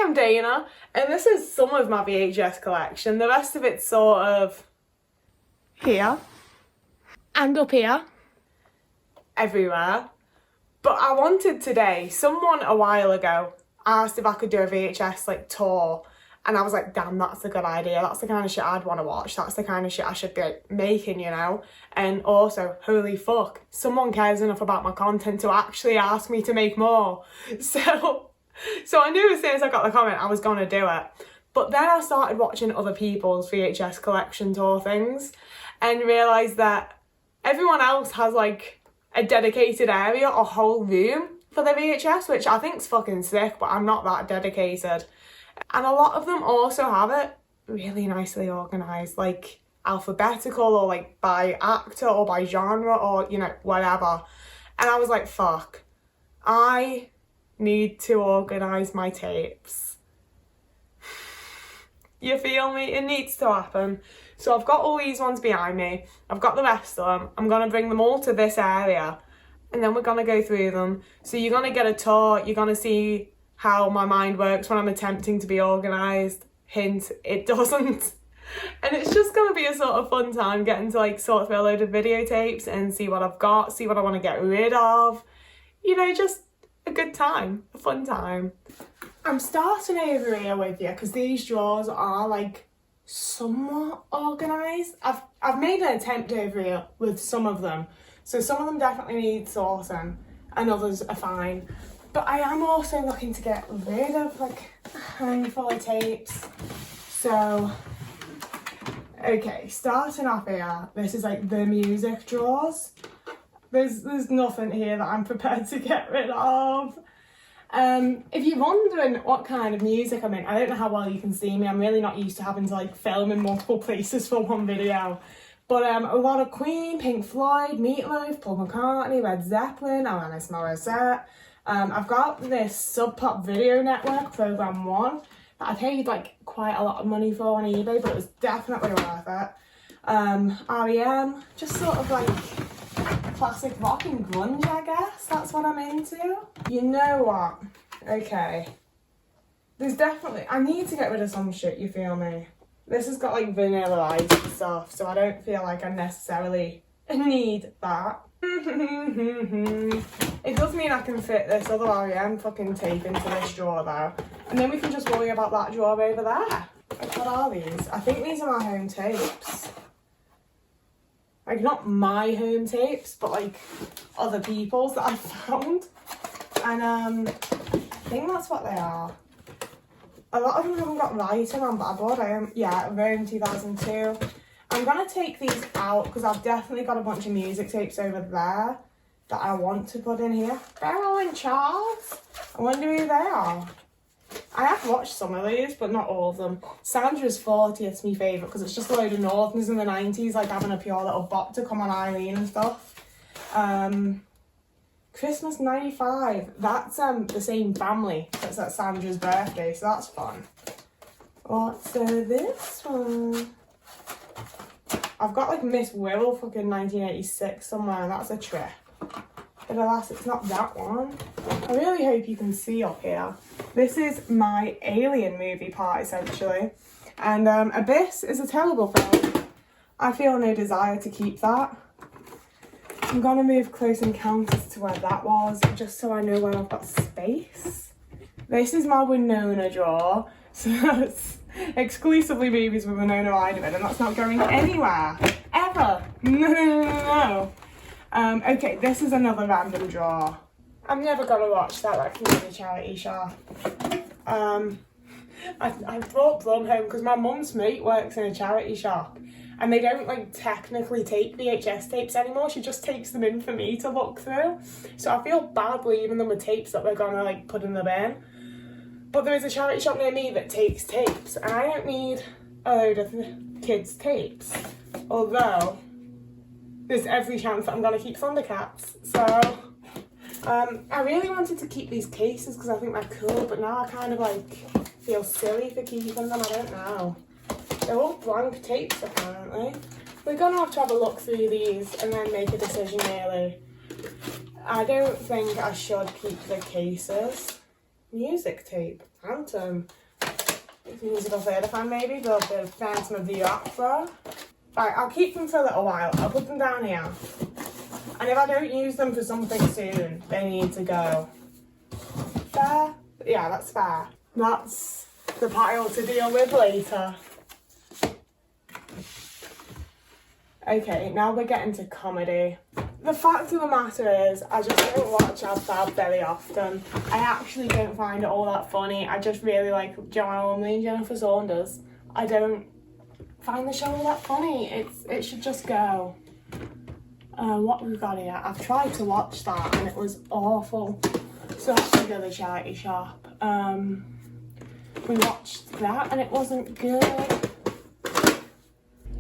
I'm Dana, and this is some of my VHS collection. The rest of it's sort of here and up here, everywhere. But I wanted today, someone a while ago asked if I could do a VHS like tour, and I was like, damn, that's a good idea. That's the kind of shit I'd want to watch. That's the kind of shit I should be like, making, you know? And also, holy fuck, someone cares enough about my content to actually ask me to make more. So I knew as soon as I got the comment I was going to do it. But then I started watching other people's VHS collection tour things and realised that everyone else has like a dedicated area or whole room for the VHS, which I think's fucking sick, but I'm not that dedicated. And a lot of them also have it really nicely organised, like alphabetical or like by actor or by genre or, you know, whatever. And I was like, fuck, I need to organise my tapes. You feel me? It needs to happen. So I've got all these ones behind me. I've got the rest of them. I'm going to bring them all to this area and then we're going to go through them. So you're going to get a tour. You're going to see how my mind works when I'm attempting to be organised. Hint, it doesn't. And it's just going to be a sort of fun time getting to like sort through a load of videotapes and see what I've got, see what I want to get rid of. You know, just a good time, a fun time. I'm starting over here with you because these drawers are like somewhat organised. I've made an attempt over here with some of them. So some of them definitely need sorting and others are fine. But I am also looking to get rid of like a handful of tapes. So, okay, starting off here, this is like the music drawers. There's nothing here that I'm prepared to get rid of. If you're wondering what kind of music I'm in, I don't know how well you can see me. I'm really not used to having to like film in multiple places for one video. But a lot of Queen, Pink Floyd, Meatloaf, Paul McCartney, Led Zeppelin, Alanis Morissette. I've got this Sub Pop Video Network Program 1 that I paid like quite a lot of money for on eBay, but it was definitely worth it. REM, just sort of like classic rock and grunge, I guess. That's what I'm into. You know what? Okay. There's definitely... I need to get rid of some shit, you feel me? This has got like Vanilla Ice and stuff, so I don't feel like I necessarily need that. It does mean I can fit this other REM fucking tape into this drawer though. And then we can just worry about that drawer over there. Like, what are these? I think these are my home tapes. Like, not my home tapes, but like other people's that I found. And I think that's what they are. A lot of them haven't got writing on, but I bought them, yeah, Rome 2002. I'm going to take these out because I've definitely got a bunch of music tapes over there that I want to put in here. They're all in charts. I wonder who they are. I have watched some of these, but not all of them. Sandra's 40th's my favourite because it's just a load of Northerners in the 90s, like having a pure little bop to come on Eileen and stuff. Christmas 95, that's the same family. That's at Sandra's birthday, so that's fun. What's this one? I've got like Miss Wirral fucking 1986 somewhere, and that's a trip. But alas, it's not that one. I really hope you can see up here. This is my Alien movie part, essentially. And Abyss is a terrible film. I feel no desire to keep that. I'm gonna move Close Encounters to where that was, just so I know where I've got space. This is my Winona drawer. So that's exclusively movies with Winona Ryder in, and that's not going anywhere. Ever. No. Okay, this is another random drawer. I'm never gonna watch that. That can be a charity shop. I brought Blum home because my mum's mate works in a charity shop. And they don't like technically take VHS tapes anymore. She just takes them in for me to look through. So I feel bad leaving them with tapes that we're gonna like put in the bin. But there is a charity shop near me that takes tapes, and I don't need a load of kids' tapes. Although there's every chance that I'm gonna keep Thundercats. So I really wanted to keep these cases because I think they're cool, but now I kind of like feel silly for keeping them. I don't know. They're all blank tapes apparently. We're gonna have to have a look through these and then make a decision really. I don't think I should keep the cases. music tape. Phantom. Musical theatre fan maybe, but the Phantom of the Opera. Right, I'll keep them for a little while. I'll put them down here. And if I don't use them for something soon, they need to go. Fair? Yeah, that's fair. That's the pile to deal with later. Okay, now we're getting to comedy. The fact of the matter is, I just don't watch Ab very often. I actually don't find it all that funny. I just really like Joanna Lumley and Jennifer Saunders. I don't find the show all that funny. It should just go. What we've got here? I've tried to watch that and it was awful. So let's go to the charity shop. We watched that and it wasn't good.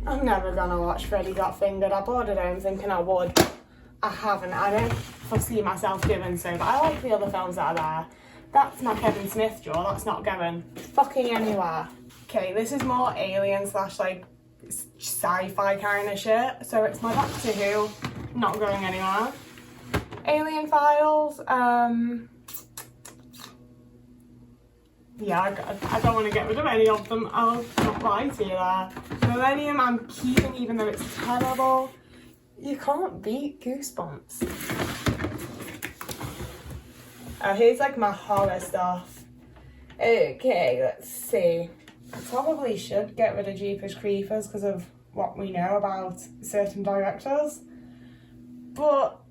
I'm never gonna watch Freddy Got Fingered. I bought it home thinking I would. I haven't. I don't foresee myself doing so, but I like the other films that are there. That's my Kevin Smith draw. That's not going fucking anywhere. Okay, this is more alien slash like sci-fi kind of shit. So it's my Doctor Who, not going anywhere. Alien Files. Yeah, I don't want to get rid of any of them. I'll not lie to you there. Millennium I'm keeping even though it's terrible. You can't beat Goosebumps. Here's like my horror stuff. Okay, let's see. I probably should get rid of Jeepers Creepers because of what we know about certain directors. But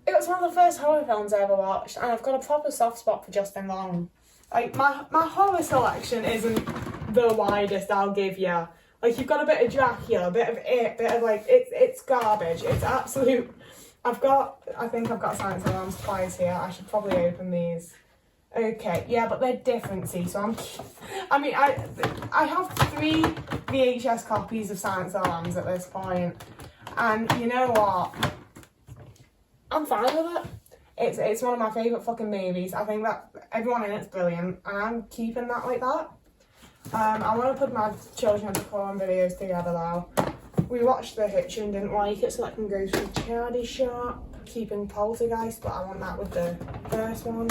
it was one of the first horror films I ever watched and I've got a proper soft spot for Justin Long. Like, my horror selection isn't the widest I'll give you. Like, you've got a bit of Dracula, a bit of It, bit of, like, it's garbage. It's absolute... I think I've got Silence of the Lambs twice here. I should probably open these. Okay, yeah, but they're different, see, so I have 3 VHS copies of Silence of the Lambs at this point. And you know what? I'm fine with it. It's one of my favourite fucking movies. I think that everyone in it's brilliant, and I'm keeping that like that. I want to put my Children of the Corn videos together now. We watched The Hitch and didn't like it, so that can go to the charity shop. Keeping Poltergeist, but I want that with the first one.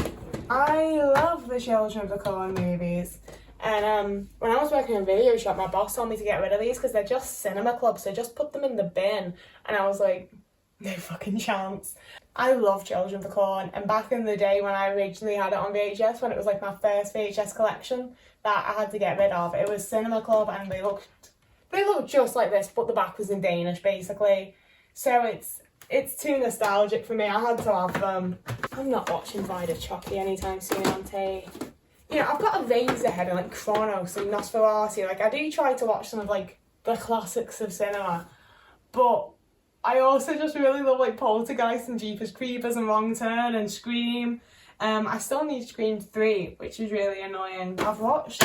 I love the Children of the Corn movies. And when I was working in a video shop, my boss told me to get rid of these because they're just cinema clubs, so just put them in the bin. And I was like, no fucking chance. I love Children of the Corn, and back in the day when I originally had it on VHS, when it was like my first VHS collection that I had to get rid of, it was Cinema Club, and they looked just like this, but the back was in Danish basically. So it's too nostalgic for me. I had to have them. I'm not watching Vida Chucky anytime soon on tape. You know, I've got a Razorhead and like Chronos and Nosferatu. Like, I do try to watch some of like the classics of cinema, but I also just really love like Poltergeist and Jeepers Creepers and Wrong Turn and Scream. I still need Scream 3, which is really annoying. I've watched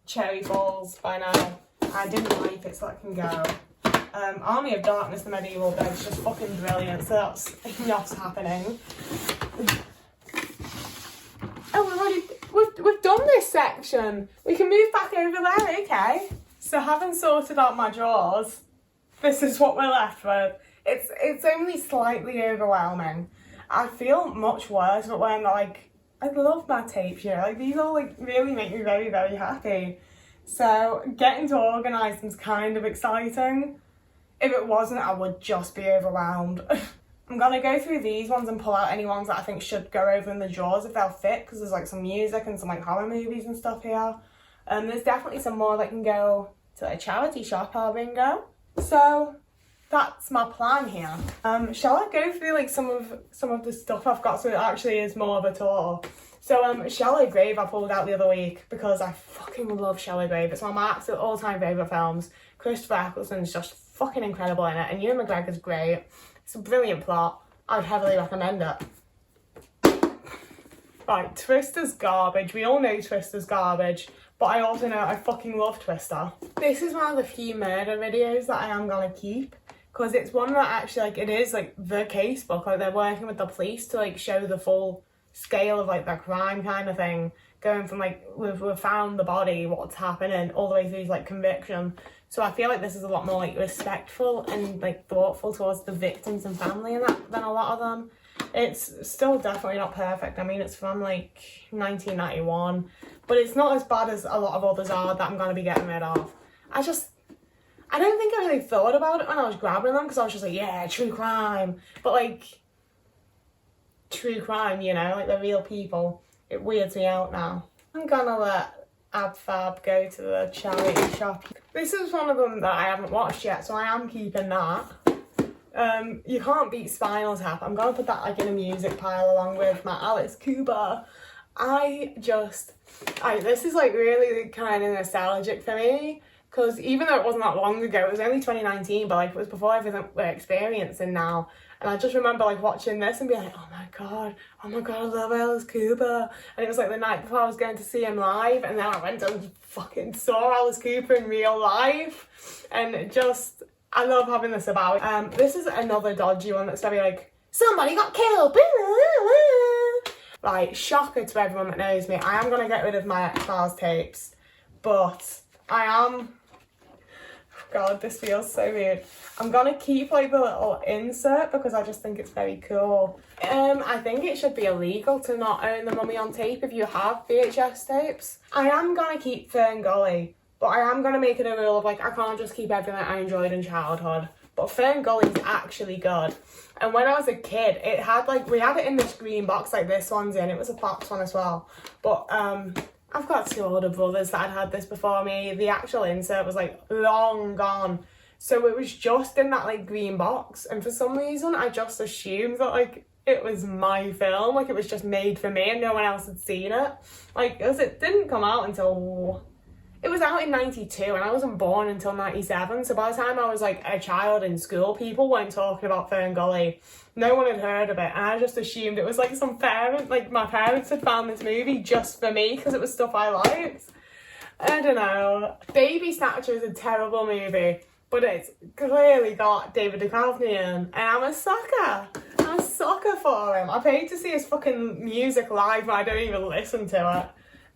Cherry Falls by now. I didn't like it, so that can go. Army of Darkness, the medieval bed is just fucking brilliant, so that's not happening. Oh, we've done this section. We can move back over there, okay. So having sorted out my drawers, this is what we're left with. It's only slightly overwhelming. I feel much worse, but when like, I love my tapes here. Like, these all like really make me very, very happy. So getting to organise them's kind of exciting. If it wasn't, I would just be overwhelmed. I'm gonna go through these ones and pull out any ones that I think should go over in the drawers if they'll fit, because there's like some music and some like horror movies and stuff here. There's definitely some more that can go to a charity shop, our bingo. So that's my plan here. Shall I go through like some of the stuff I've got so it actually is more of a tour? So Shallow Grave I pulled out the other week because I fucking love Shallow Grave. It's one of my absolute all-time favourite films. Christopher Eccleston's just fucking incredible in it, and Ewan McGregor's great. It's a brilliant plot. I'd heavily recommend it. Right, Twister's garbage. We all know Twister's garbage, but I also know I fucking love Twister. This is one of the few murder videos that I am gonna keep, because it's one that actually, like, it is like the case book. Like, they're working with the police to like show the full scale of like the crime kind of thing, going from like we've found the body, what's happening, all the way through like conviction. So I feel like this is a lot more like respectful and like thoughtful towards the victims and family and that than a lot of them. It's still definitely not perfect. I mean, it's from like 1991, but it's not as bad as a lot of others are that I'm going to be getting rid of. I don't think I really thought about it when I was grabbing them, because I was just like, yeah, true crime. But like, true crime, you know, like they're real people. It weirds me out now. I'm gonna let AbFab go to the charity shop. This is one of them that I haven't watched yet, so I am keeping that. You Can't Beat Spinal Tap. I'm gonna put that like in a music pile along with my Alice Cooper. This is like really kind of nostalgic for me, because even though it wasn't that long ago, it was only 2019, but like it was before everything we're experiencing now. And I just remember like watching this and being like, oh my god, I love Alice Cooper. And it was like the night before I was going to see him live, and then I went and fucking saw Alice Cooper in real life. And I love having this about. This is another dodgy one that's very like, somebody got killed. Like, shocker to everyone that knows me. I am going to get rid of my X-Files tapes, but I am... God, this feels so weird. I'm going to keep like the little insert because I just think it's very cool. I think it should be illegal to not own the Mummy on tape if you have VHS tapes. I am going to keep Fern Gully, but I am going to make it a rule of like, I can't just keep everything I enjoyed in childhood. But Fern Gully's actually good. And when I was a kid, it had like, we had it in this green box like this one's in. It was a Fox one as well. But I've got two older brothers that had this before me. The actual insert was like long gone. So it was just in that like green box. And for some reason, I just assumed that like it was my film. Like it was just made for me and no one else had seen it. Like, because it didn't come out until... It was out in 92 and I wasn't born until 97. So by the time I was like a child in school, people weren't talking about Fern Gully. No one had heard of it. And I just assumed it was like some parent, like my parents had found this movie just for me because it was stuff I liked. I don't know. Baby Snatcher is a terrible movie, but it's clearly got David Duchovny in. And I'm a sucker. I'm a sucker for him. I paid to see his fucking music live, but I don't even listen to it.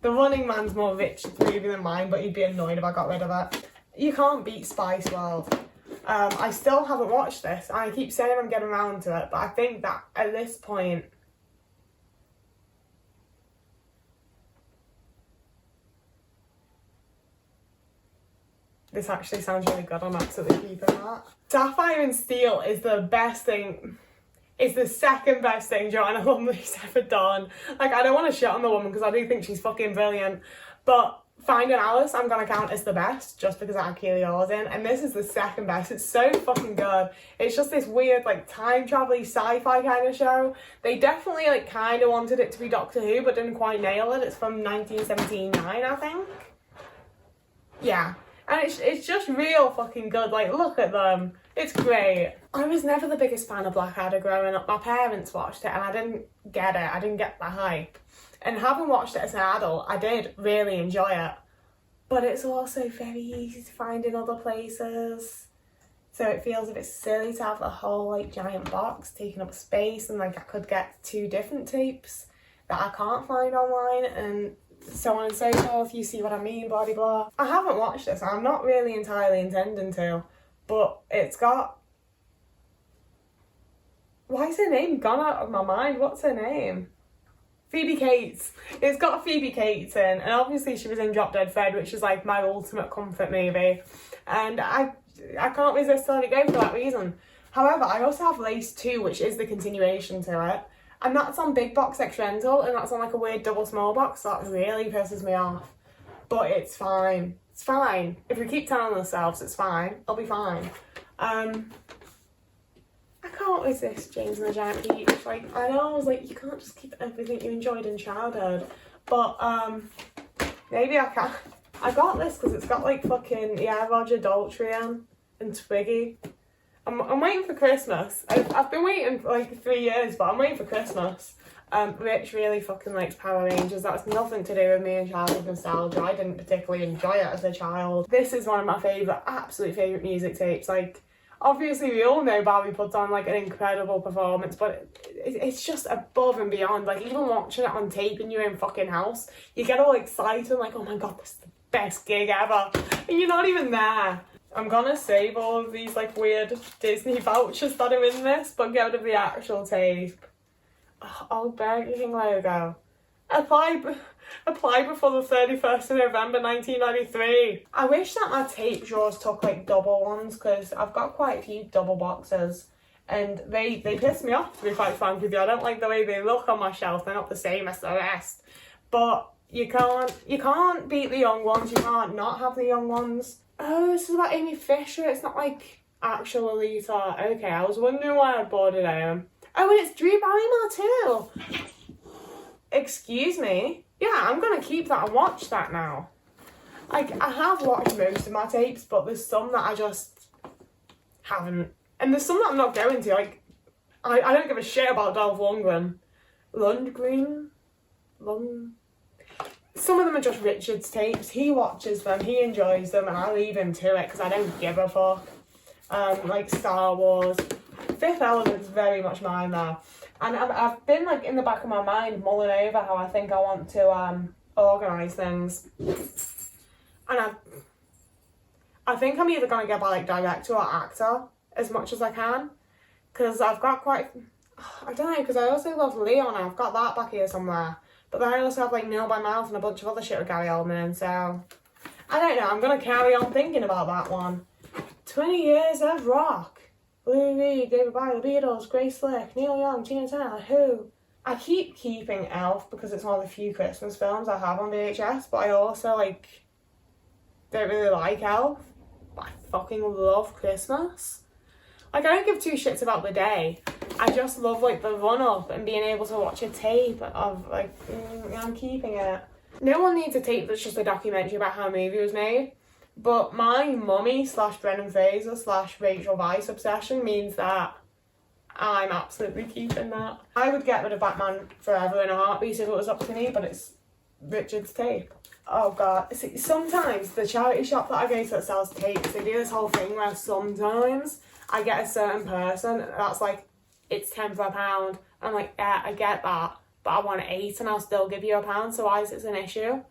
The Running Man's more rich movie than mine, but you'd be annoyed if I got rid of it. You Can't Beat Spice World. I still haven't watched this. I keep saying I'm getting around to it, but I think that at this point... This actually sounds really good. I'm absolutely keeping that. Sapphire and Steel is the best thing... It's the second best thing Joanna Lumley's ever done. Like, I don't want to shit on the woman because I do think she's fucking brilliant. But Finding Alice, I'm going to count as the best just because I had Keely Hawes in. And this is the second best. It's so fucking good. It's just this weird, like, time travel-y sci-fi kind of show. They definitely, like, kind of wanted it to be Doctor Who, but didn't quite nail it. It's from 1979, I think. Yeah. And it's just real fucking good. Like, look at them. It's great. I was never the biggest fan of Blackadder growing up. My parents watched it and I didn't get it. I didn't get the hype. And having watched it as an adult, I did really enjoy it. But it's also very easy to find in other places. So it feels a bit silly to have the whole, like, giant box taking up space. And, like, I could get 2 different tapes that I can't find online. And so on and so forth, you see what I mean, blah, blah, blah. I haven't watched this, I'm not really entirely intending to, but it's got... Why is her name gone out of my mind? What's her name? Phoebe Cates. It's got Phoebe Cates in, and obviously she was in Drop Dead Fred, which is like my ultimate comfort movie, and I can't resist letting it go for that reason. However, I also have Lace 2, which is the continuation to it. And that's on Big Box X Rental, and that's on like a weird double small box, so that really pisses me off. But it's fine. It's fine. If we keep telling ourselves it's fine, I'll be fine. I can't resist James and the Giant Peach. Like, I know I was like, you can't just keep everything you enjoyed in childhood. But, maybe I can. I got this because it's got like fucking, yeah, Roger Daltrey and Twiggy. I'm waiting for Christmas. I've been waiting for like 3 years, but I'm waiting for Christmas. Rich really fucking likes Power Rangers. That's nothing to do with me and childhood nostalgia. I didn't particularly enjoy it as a child. This is one of my absolute favourite music tapes. Like, obviously we all know Barry puts on like an incredible performance, but it's just above and beyond. Like, even watching it on tape in your own fucking house, you get all excited and like, oh my god, this is the best gig ever. And you're not even there. I'm gonna save all of these like weird Disney vouchers that are in this, but get rid of the actual tape. old Burger King logo. Apply before the 31st of November 1993. I wish that my tape drawers took like double ones, because I've got quite a few double boxes and they piss me off, to be quite frank with you. I don't like the way they look on my shelf. They're not the same as the rest. But you can't beat the young ones. You can't not have the young ones. Oh, this is about Amy Fisher. It's not like actual Alita. Okay, I was wondering why I bought it home. Oh, and it's Drew Barrymore too. Excuse me. Yeah, I'm gonna keep that and watch that now. Like, I have watched most of my tapes, but there's some that I just haven't. And there's some that I'm not going to. Like, I don't give a shit about Dolph Lundgren. Some of them are just Richard's tapes. He watches them, he enjoys them, and I leave him to it because I don't give a fuck. Like Star Wars. Fifth Element's very much mine there. And I've been like in the back of my mind mulling over how I think I want to organise things. And I think I'm either going to get by like director or actor as much as I can. Because I've got quite... I don't know, because I also love Leon. I've got that back here somewhere. But then I also have like Nail by Mouth and a bunch of other shit with Gary Oldman in. So I don't know. I'm going to carry on thinking about that one. 20 years of rock. Lou Reed, David Bowie, The Beatles, Grace Slick, Neil Young, Tina Turner, Who. I keep keeping Elf because it's one of the few Christmas films I have on VHS, but I also like don't really like Elf. But I fucking love Christmas. Like, I don't give two shits about the day. I just love like the run up and being able to watch a tape of like, I'm keeping it. No one needs a tape that's just a documentary about how a movie was made. But my mummy / Brendan Fraser / Rachel Weisz obsession means that I'm absolutely keeping that. I would get rid of Batman Forever in a heartbeat if it was up to me, but it's Richard's tape. Oh god. See, sometimes the charity shop that I go to that sells tapes, they do this whole thing where sometimes I get a certain person that's like, it's 10 for a pound. I'm like, yeah, I get that, but I want 8 and I'll still give you £1, so why is it an issue?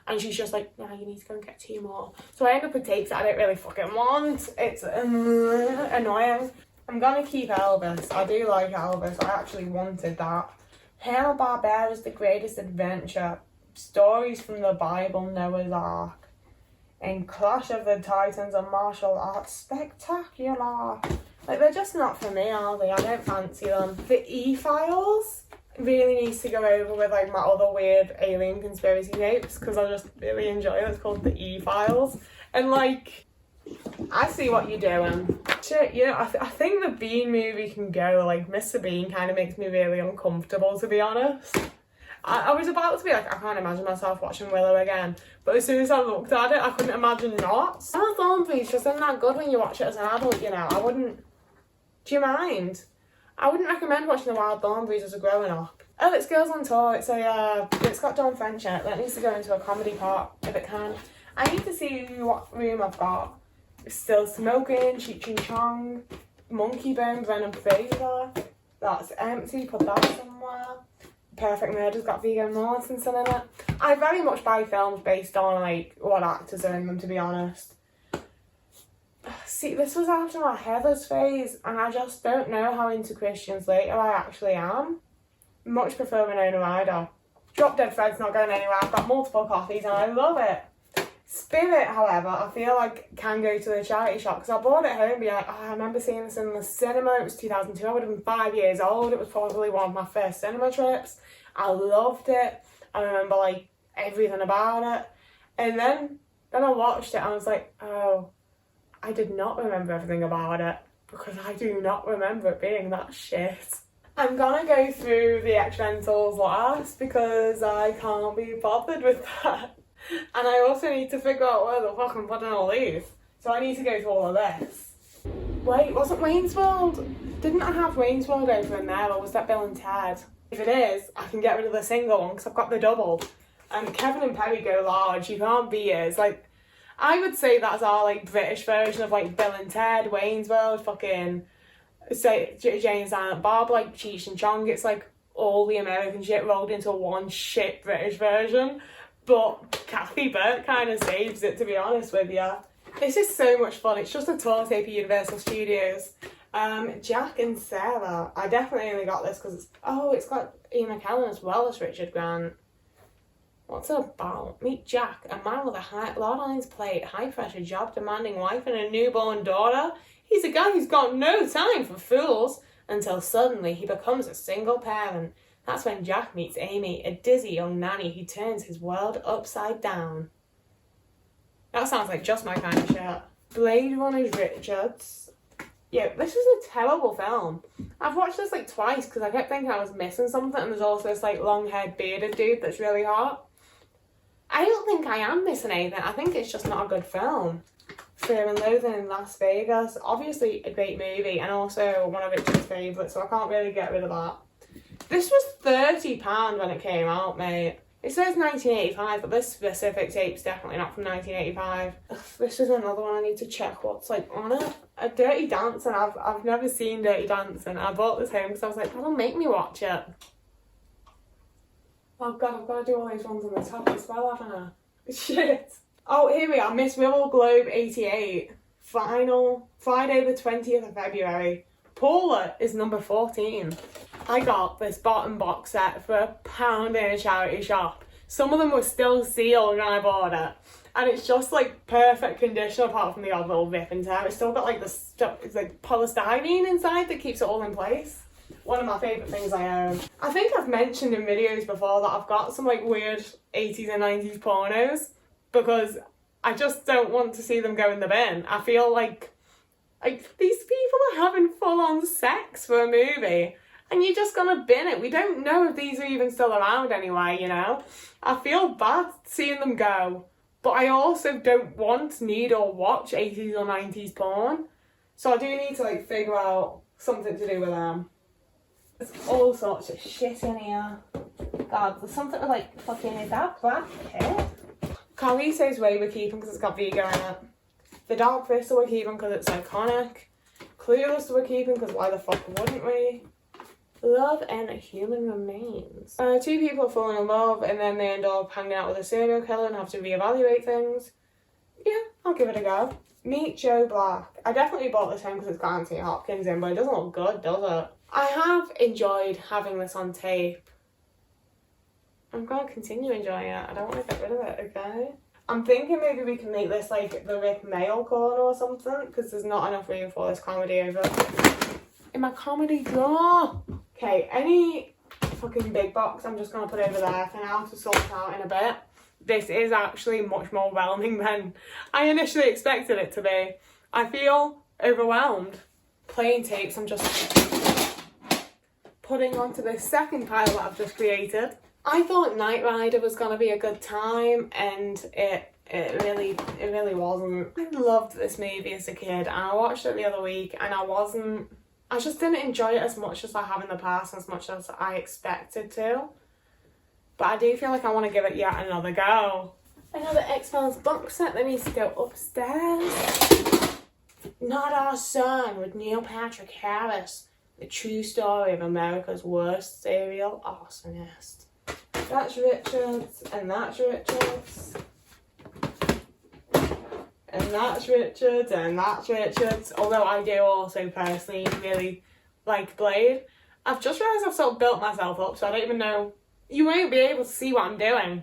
And she's just like, no, you need to go and get 2 more. So I end up with tapes that I don't really fucking want. It's annoying. I'm gonna keep Elvis. I do like Elvis. I actually wanted that. Hanna-Barbera's The Greatest Adventure. Stories from the Bible, Noah's Ark. And Clash of the Titans and martial arts. Spectacular. Like, they're just not for me, are they? I don't fancy them. The E-Files really needs to go over with like my other weird alien conspiracy tapes, because I just really enjoy it. It's called the E-Files, and like, I see what you're doing. Shit, you know, I think the Bean movie can go. Like, Mr. Bean kind of makes me really uncomfortable, to be honest. I was about to be like, I can't imagine myself watching Willow again, but as soon as I looked at it, I couldn't imagine not. Emma Thornberry's just isn't that good when you watch it as an adult, you know. I wouldn't. Do you mind? I wouldn't recommend watching The Wild Thornberrys as a growing up. Oh, it's Girls on Tour. It's got Dawn French in it. That needs to go into a comedy part if it can. I need to see what room I've got. Still Smoking, Cheech and Chong, Monkey Bone, Brendan Fraser. That's empty. Put that somewhere. Perfect Murder's got Viggo Mortensen in it. I very much buy films based on like what actors are in them, to be honest. See, this was after my Heathers phase, and I just don't know how into Christian Slater I actually am. Much prefer Winona Ryder. Drop Dead Fred's not going anywhere. I've got multiple copies and I love it. Spirit, however, I feel like can go to the charity shop, because I bought it home and be like, oh, I remember seeing this in the cinema. It was 2002. I would have been 5 years old. It was probably one of my first cinema trips. I loved it. I remember like everything about it. And then I watched it and I was like, oh, I did not remember everything about it, because I do not remember it being that shit. I'm gonna go through the X-Rentals last because I can't be bothered with that. And I also need to figure out where the fuck I'm putting all these. So I need to go through all of this. Wait, wasn't Wayne's World? Didn't I have Wayne's World over in there, or was that Bill and Ted? If it is, I can get rid of the single one because I've got the double. And Kevin and Perry go large. You can't beat it. It's like, I would say that's our like British version of like Bill and Ted, Wayne's World, fucking say Jay and Silent Bob, like Cheech and Chong. It's like all the American shit rolled into one shit British version. But Kathy Burke kind of saves it, to be honest with you. It's just so much fun. It's just a tour tape of Universal Studios. Jack and Sarah. I definitely only got this because it's got Ian McKellen as well as Richard Grant. What's it about? Meet Jack, a man with a lot on his plate, high-pressure job, demanding wife and a newborn daughter. He's a guy who's got no time for fools until suddenly he becomes a single parent. That's when Jack meets Amy, a dizzy young nanny who turns his world upside down. That sounds like just my kind of shit. Blade Runner's Richards. Yeah, this is a terrible film. I've watched this like twice because I kept thinking I was missing something, and there's also this like long-haired bearded dude that's really hot. I don't think I am missing anything. I think it's just not a good film. Fear and Loathing in Las Vegas. Obviously a great movie and also one of Richard's favourites, so I can't really get rid of that. This was £30 when it came out, mate. It says 1985, but this specific tape's definitely not from 1985. Ugh, this is another one I need to check what's like on it. A Dirty Dancing. I've never seen Dirty Dancing. I bought this home because I was like, that'll make me watch it. Oh god, I've got to do all these ones on the top as well, haven't I? Shit. Oh, here we are. Miss Willow Globe 88. Final. Friday the 20th of February. Paula is number 14. I got this bottom box set for £1 in a charity shop. Some of them were still sealed when I bought it. And it's just like perfect condition apart from the odd little rip and tear. It's still got like the stuff, it's like polystyrene inside that keeps it all in place. One of my favourite things I own. I think I've mentioned in videos before that I've got some like weird 80s and 90s pornos because I just don't want to see them go in the bin. I feel like these people are having full-on sex for a movie and you're just gonna bin it. We don't know if these are even still around anyway, you know? I feel bad seeing them go, but I also don't want, need or watch 80s or 90s porn. So I do need to like figure out something to do with them. There's all sorts of shit in here. God, there's something with like fucking, is that Brad Pitt? Carlito's Way we're keeping because it's got Vigo in it. The Dark Crystal we're keeping because it's iconic. Clueless we're keeping because why the fuck wouldn't we? Love and a Human Remains. Two people falling in love and then they end up hanging out with a serial killer and have to reevaluate things. Yeah, I'll give it a go. Meet Joe Black. I definitely bought this home because it's got Anthony Hopkins in, but it doesn't look good, does it? I have enjoyed having this on tape. I'm going to continue enjoying it. I don't want to get rid of it, okay? I'm thinking maybe we can make this like the Rick Mail corner or something because there's not enough room for this comedy over in my comedy drawer. Okay, any fucking big box I'm just going to put over there for now to sort out in a bit. This is actually much more overwhelming than I initially expected it to be. I feel overwhelmed. Playing tapes I'm just putting onto this second pile that I've just created. I thought Knight Rider was going to be a good time and it really wasn't. I loved this movie as a kid and I watched it the other week and I just didn't enjoy it as much as I have in the past, as much as I expected to. But I do feel like I want to give it yet another go. Another X-Files box set that needs to go upstairs. Not Our Son with Neil Patrick Harris. The true story of America's worst serial arsonist. That's Richards, and that's Richards. And that's Richards, and that's Richards. Although I do also personally really like Blade. I've just realised I've sort of built myself up, so I don't even know. You won't be able to see what I'm doing.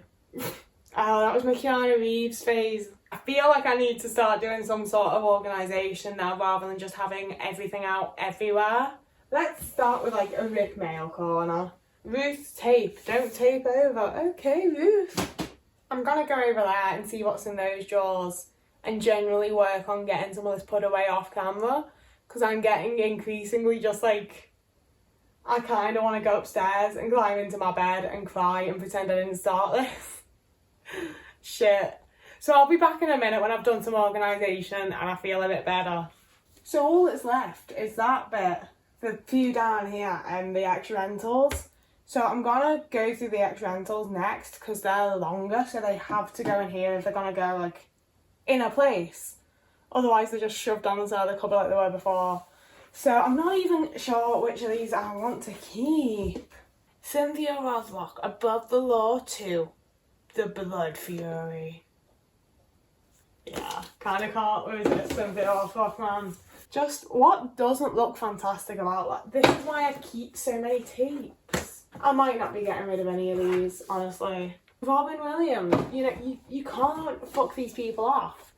Oh, that was my Keanu Reeves phase. I feel like I need to start doing some sort of organisation now rather than just having everything out everywhere. Let's start with like a Rick Mail corner. Ruth's tape. Don't tape over. Okay, Ruth. I'm gonna go over there and see what's in those drawers and generally work on getting some of this put away off camera because I'm getting increasingly just like I kind of want to go upstairs and climb into my bed and cry and pretend I didn't start this. Shit. So I'll be back in a minute when I've done some organisation and I feel a bit better. So all that's left is that bit, the few down here and the extra rentals. So I'm gonna go through the extra rentals next because they're longer, so they have to go in here if they're gonna go like in a place. Otherwise they're just shoved on the side of the cupboard like they were before. So I'm not even sure which of these I want to keep. Cynthia Rothrock, Above the Law 2, The Blood Fury. Yeah, kind of can't lose it, Cynthia Rothrock, man. Just what doesn't look fantastic about that? This is why I keep so many tapes. I might not be getting rid of any of these, honestly. Robin Williams, you know, you can't fuck these people off.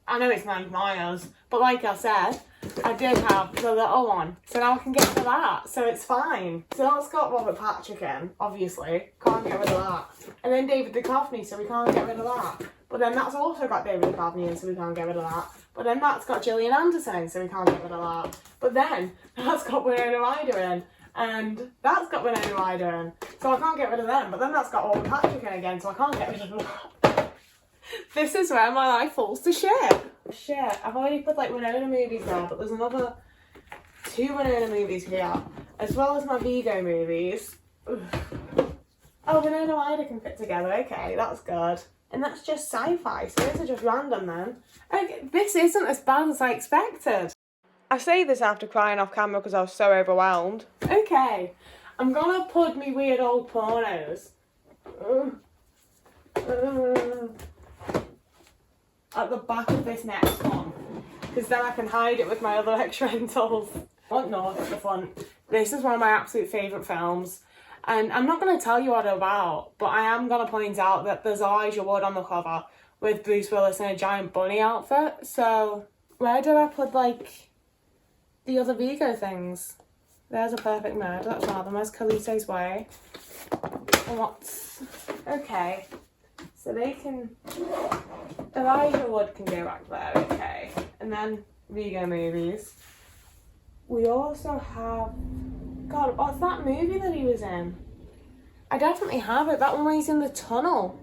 I know it's 9 miles, but like I said, I did have the little one, so now I can get rid of that, so it's fine. So that's got Robert Patrick in, obviously, can't get rid of that. And then David Duchovny, so we can't get rid of that. But then that's also got David Duchovny in, so we can't get rid of that. But then that's got Gillian Anderson, so we can't get rid of that. But then that's got Winona Ryder in, and that's got Winona Ryder in, so I can't get rid of them. But then that's got Robert Patrick in again, so I can't get rid of that. This is where my life falls to shit. Shit, I've already put like Winona movies there, but there's another 2 Winona movies here, as well as my Vigo movies. Ugh. Oh, Winona Ryder can fit together, okay, that's good. And that's just sci-fi, so those are just random then. Okay, this isn't as bad as I expected. I say this after crying off camera because I was so overwhelmed. Okay, I'm gonna put me weird old pornos. At the back of this next one, because then I can hide it with my other ex rentals. What north at the front. This is one of my absolute favourite films, and I'm not going to tell you what it's about, but I am going to point out that there's Elijah Wood on the cover with Bruce Willis in a giant bunny outfit. So where do I put like the other Vigo things? There's A Perfect Murder, that's one of them. There's Carlito's Way. What's okay? So they can, Elijah Wood can go back there, okay. And then Vigo movies. We also have, God, what's that movie that he was in? I definitely have it, that one where he's in the tunnel.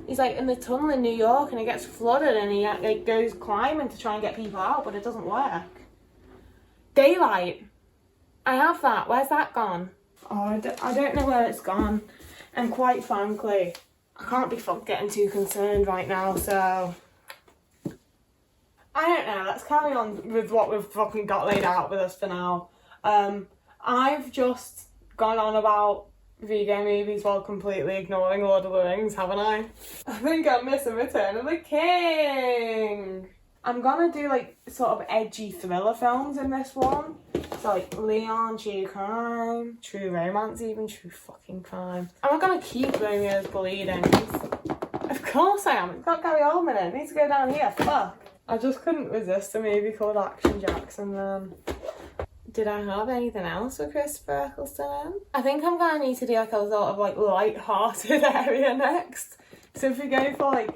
He's like in the tunnel in New York and it gets flooded and he like goes climbing to try and get people out, but it doesn't work. Daylight. I have that, where's that gone? Oh, I don't know where it's gone. And quite frankly, I can't be getting too concerned right now, so I don't know, let's carry on with what we've fucking got laid out with us for now. I've just gone on about Vigo movies while completely ignoring Lord of the Rings, haven't I? I think I'm missing Return of the King. I'm gonna do like sort of edgy thriller films in this one. So like Leon, True Crime, True Romance even, True fucking Crime. Am I gonna keep Romeo's Bleeding? Of course I am, it's got Gary Oldman in, it needs to go down here, fuck. I just couldn't resist a movie called Action Jackson then. Did I have anything else with Christopher Eccleston in? I think I'm gonna need to do like a sort of like light-hearted area next. So if we go for like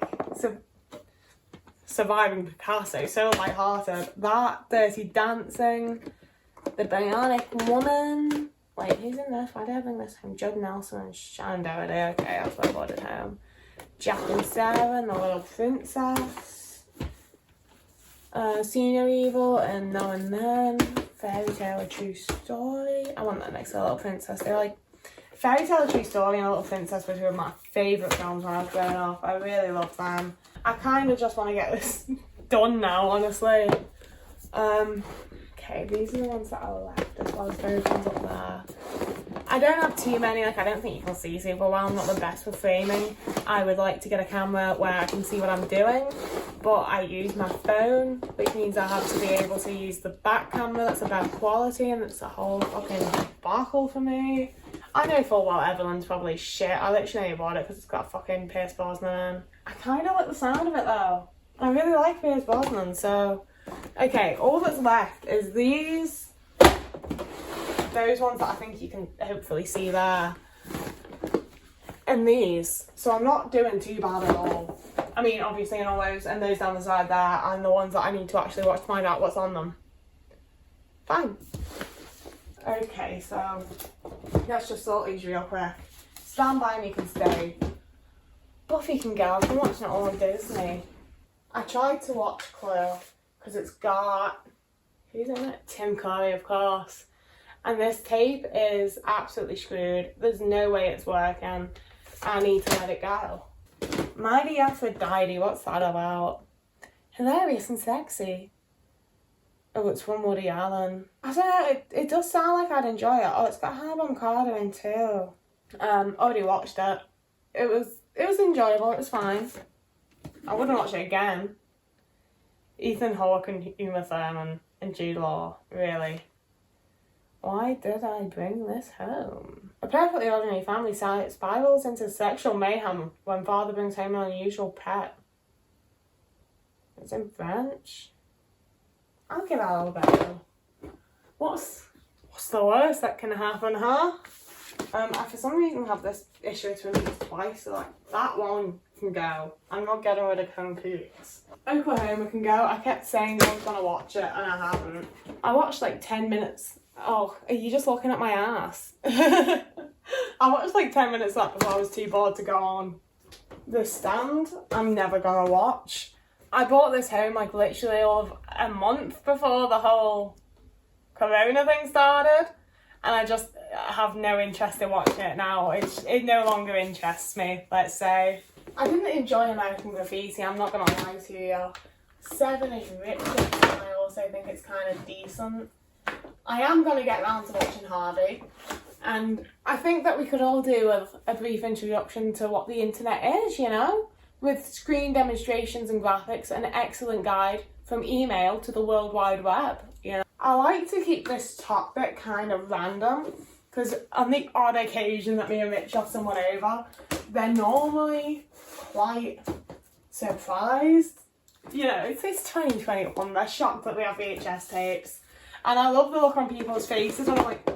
Surviving Picasso, so light-hearted. That, Dirty Dancing, The Bionic Woman. Wait, who's in this? Why did I bring this home? Judd Nelson and Shannon Doherty. Okay, that's what I brought it home. Jack and Sarah and The Little Princess. Senior Evil and Now and Then. Fairy Tale, A True Story. I want that next to Little Princess. They're like, Fairy Tale, A True Story and Little Princess were two of my favourite films when I was growing up. I really loved them. I kind of just want to get this done now, honestly. Okay, these are the ones that are left as well as those ones up there. I don't have too many, like I don't think you can see super well. I'm not the best with framing. I would like to get a camera where I can see what I'm doing, but I use my phone, which means I have to be able to use the back camera that's a better quality, and it's a whole fucking debacle for me. I know full well Evelyn's probably shit. I literally only bought it because it's got fucking Pierce Brosnan in. I kind of like the sound of it though. I really like Pierce Brosnan, so... Okay, all that's left is these. Those ones that I think you can hopefully see there. And these. So I'm not doing too bad at all. I mean, obviously in all those, and those down the side there, and the ones that I need to actually watch to find out what's on them. Fine. Okay, so let's just sort these real quick. Stand By Me can stay. Buffy can go. I've been watching it all on Disney. I tried to watch Clue because it's got, who's in it? Tim Curry, of course. And this tape is absolutely screwed. There's no way it's working. I need to let it go. Mighty Aphrodite, what's that about? Hilarious and sexy. Oh, it's from Woody Allen. I don't know, it does sound like I'd enjoy it. Oh, it's got Hannah Bonham Carter in too. Already watched it. It was enjoyable, it was fine. I wouldn't watch it again. Ethan Hawke and Uma Thurman and Jude Law, really. Why did I bring this home? A perfectly ordinary family spirals into sexual mayhem when father brings home an unusual pet. It's in French. I'll give it a little bit. What's the worst that can happen, huh? I for some reason have this issue to release twice, so like that one can go. I'm not getting rid of Home Cooks. Oklahoma can go. I kept saying I was gonna watch it and I haven't. I watched like 10 minutes. Oh, are you just looking at my ass? I watched like 10 minutes of that before I was too bored to go on. The Stand, I'm never gonna watch. I bought this home like literally all of a month before the whole corona thing started, and I just have no interest in watching it now. It no longer interests me, let's say. I didn't enjoy American Graffiti, I'm not gonna lie to you. 7 is ridiculous, and I also think it's kind of decent. I am gonna get round to watching Harvey, and I think that we could all do a brief introduction to what the internet is, you know? With screen demonstrations and graphics, an excellent guide from email to the World Wide Web, you know? I like to keep this topic kind of random, because on the odd occasion that me and Rich have someone over, they're normally quite surprised. You know, it's 2021, they're shocked that we have VHS tapes. And I love the look on people's faces, and I'm like,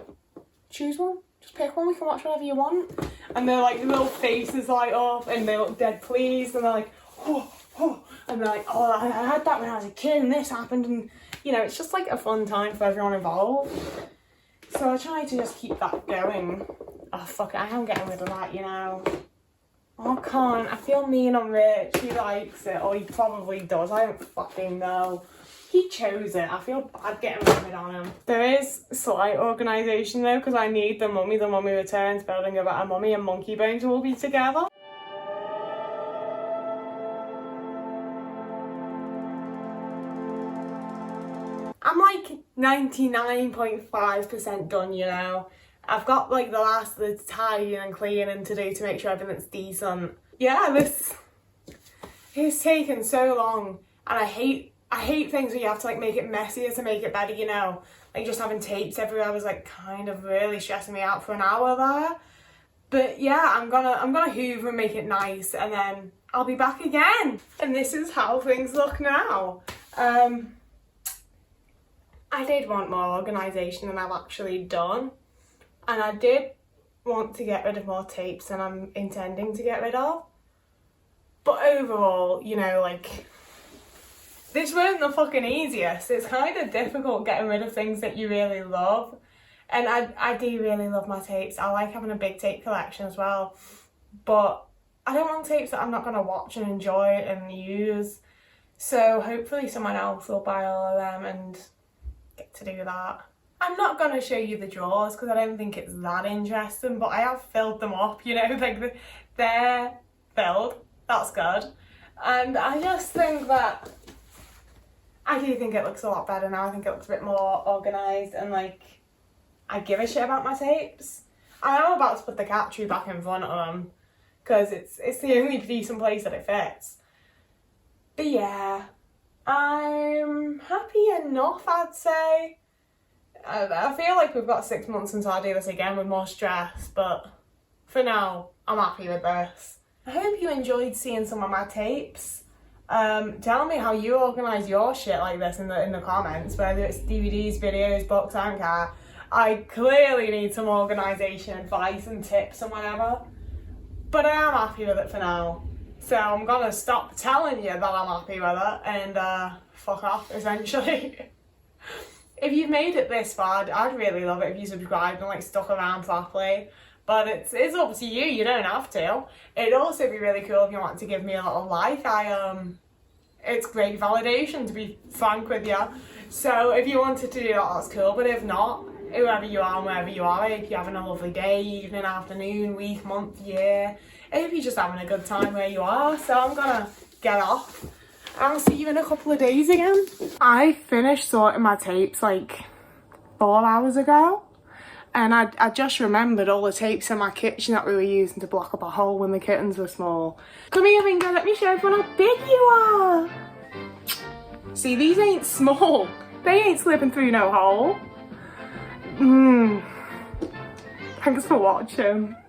choose one, just pick one, we can watch whatever you want. And they're like, little faces light up, and they look dead pleased, and they're like, oh, and they're like, oh, I had that when I was a kid, and this happened, and you know, it's just like a fun time for everyone involved. So I try to just keep that going. Oh fuck it, I am getting rid of that, you know. Oh, I can't, I feel mean on Rich, he likes it, or he probably does, I don't fucking know. He chose it. I feel bad getting rid on him. There is slight organisation though, because I need the Mummy Returns building about a mummy and monkey bones will be together. I'm like 99.5% done, you know. I've got like the last of the tidying and cleaning to do to make sure everything's decent. Yeah, this has taken so long, and I hate things where you have to like make it messier to make it better, you know. Like just having tapes everywhere was like kind of really stressing me out for an hour there. But yeah, I'm gonna hoover and make it nice, and then I'll be back again. And this is how things look now. I did want more organisation than I've actually done. And I did want to get rid of more tapes than I'm intending to get rid of. But overall, you know, like, this wasn't the fucking easiest. It's kind of difficult getting rid of things that you really love. And I do really love my tapes. I like having a big tape collection as well. But I don't want tapes that I'm not going to watch and enjoy and use. So hopefully someone else will buy all of them and get to do that. I'm not going to show you the drawers because I don't think it's that interesting. But I have filled them up, you know. Like, they're filled. That's good. And I just think that I do think it looks a lot better now. I think it looks a bit more organised and like I give a shit about my tapes. I am about to put the cat tree back in front of them because it's the only decent place that it fits. But yeah, I'm happy enough, I'd say. I feel like we've got 6 months until I do this again with more stress, but for now, I'm happy with this. I hope you enjoyed seeing some of my tapes. Tell me how you organise your shit like this in the comments, whether it's DVDs, videos, books, I don't care. I clearly need some organisation advice and tips and whatever, but I am happy with it for now. So I'm gonna stop telling you that I'm happy with it and fuck off, essentially. If you've made it this far, I'd really love it if you subscribed and like stuck around properly. But it's up to you, you don't have to. It'd also be really cool if you want to give me a little like. It's great validation, to be frank with you. So if you wanted to do that, that's cool. But if not, whoever you are and wherever you are, if you're having a lovely day, evening, afternoon, week, month, year, if you're just having a good time where you are. So I'm gonna get off. I'll see you in a couple of days again. I finished sorting my tapes like 4 hours ago. And I just remembered all the tapes in my kitchen that we were using to block up a hole when the kittens were small. Come here, Finger, let me show everyone how big you are. See, these ain't small. They ain't slipping through no hole. Thanks for watching.